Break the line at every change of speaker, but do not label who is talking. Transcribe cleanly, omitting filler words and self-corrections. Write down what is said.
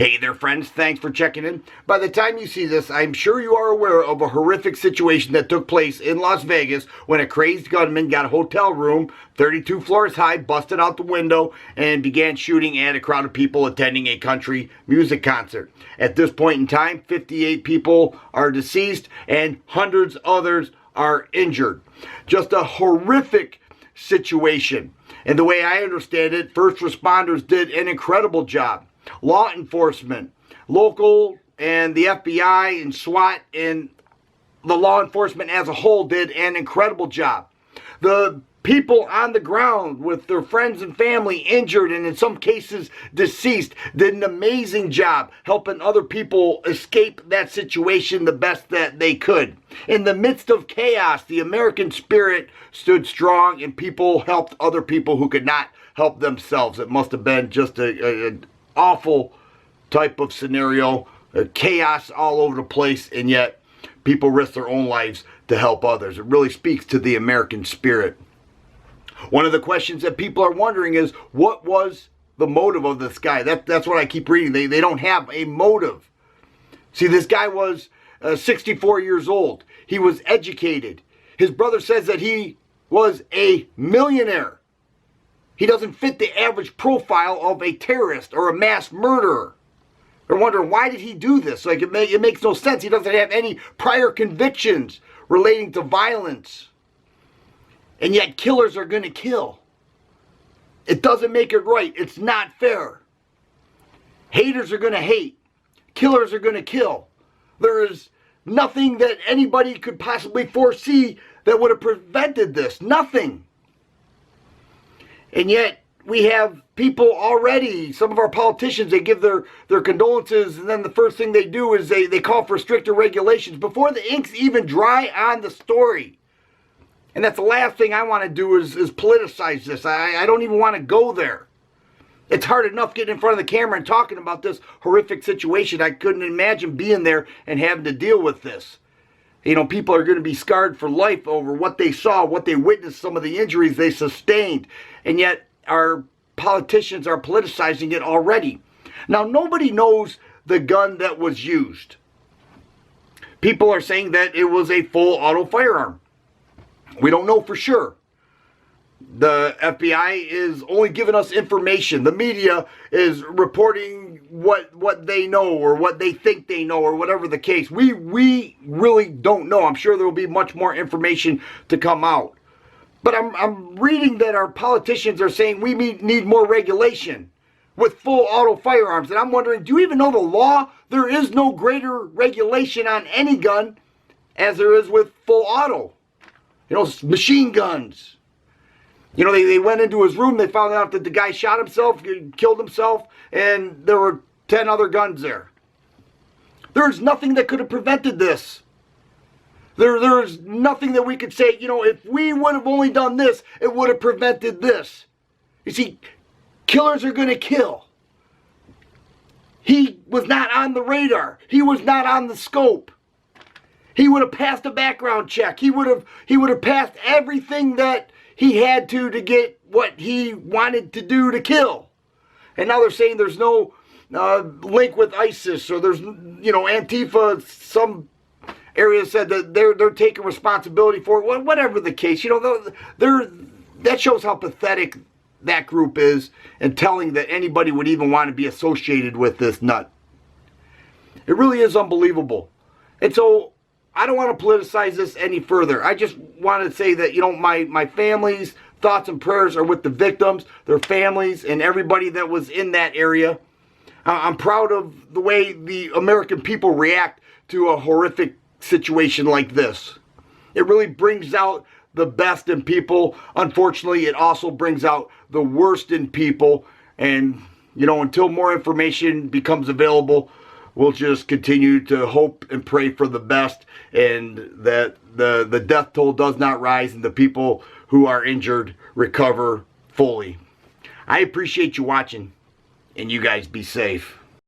Hey there, friends. Thanks for checking in. By the time you see this, I'm sure you are aware of a horrific situation that took place in Las Vegas when a crazed gunman got a hotel room 32 floors high, busted out the window, and began shooting at a crowd of people attending a country music concert. At this point in time, 58 people are deceased and hundreds others are injured. Just a horrific situation. And the way I understand it, first responders did an incredible job. Law enforcement, local, and the FBI and SWAT and the law enforcement as a whole did an incredible job. The people on the ground with their friends and family injured and in some cases deceased did an amazing job helping other people escape that situation the best that they could. In the midst of chaos, the American spirit stood strong and people helped other people who could not help themselves. It must have been just an awful type of scenario, chaos all over the place, and yet people risk their own lives to help others. It really speaks to the American spirit. One of the questions that people are wondering is, what was the motive of this guy? That's what I keep reading. They don't have a motive. See, this guy was 64 years old. He was educated. His brother says that he was a millionaire. He doesn't fit the average profile of a terrorist or a mass murderer. They're wondering, why did he do this? Like, it makes no sense. He doesn't have any prior convictions relating to violence. And yet killers are going to kill. It doesn't make it right. It's not fair. Haters are going to hate. Killers are going to kill. There is nothing that anybody could possibly foresee that would have prevented this. Nothing. And yet we have people already, some of our politicians, they give their condolences, and then the first thing they do is they call for stricter regulations before the ink's even dry on the story. And that's the last thing I want to do is politicize this. I don't even want to go there. It's hard enough getting in front of the camera and talking about this horrific situation. I couldn't imagine being there and having to deal with this. You know, people are going to be scarred for life over what they saw, what they witnessed, some of the injuries they sustained. And yet our politicians are politicizing it already. Now, nobody knows the gun that was used. People are saying that it was a full auto firearm. We don't know for sure. The FBI is only giving us information. The media is reporting what they know or what they think they know or whatever the case. We really don't know. I'm sure there will be much more information to come out. But I'm reading that our politicians are saying we need more regulation with full auto firearms. And I'm wondering, do you even know the law? There is no greater regulation on any gun as there is with full auto. You know, machine guns. You know, they went into his room, they found out that the guy shot himself, killed himself, and there were 10 other guns there. There's nothing that could have prevented this. There's nothing that we could say, you know, if we would have only done this, it would have prevented this. You see, killers are going to kill. He was not on the radar. He was not on the scope. He would have passed a background check. He would have passed everything that he had to get what he wanted to do to kill. And now they're saying there's no link with ISIS, or there's, you know, Antifa, some areas said that they're taking responsibility for it. Whatever the case, you know, that shows how pathetic that group is, and telling that anybody would even want to be associated with this nut. It really is unbelievable. And so I don't want to politicize this any further. I just want to say that, you know, my family's thoughts and prayers are with the victims, their families, and everybody that was in that area. I'm proud of the way the American people react to a horrific situation like this. It really brings out the best in people. Unfortunately, it also brings out the worst in people. And, you know, until more information becomes available, we'll just continue to hope and pray for the best, and that the death toll does not rise and the people who are injured recover fully. I appreciate you watching, and you guys be safe.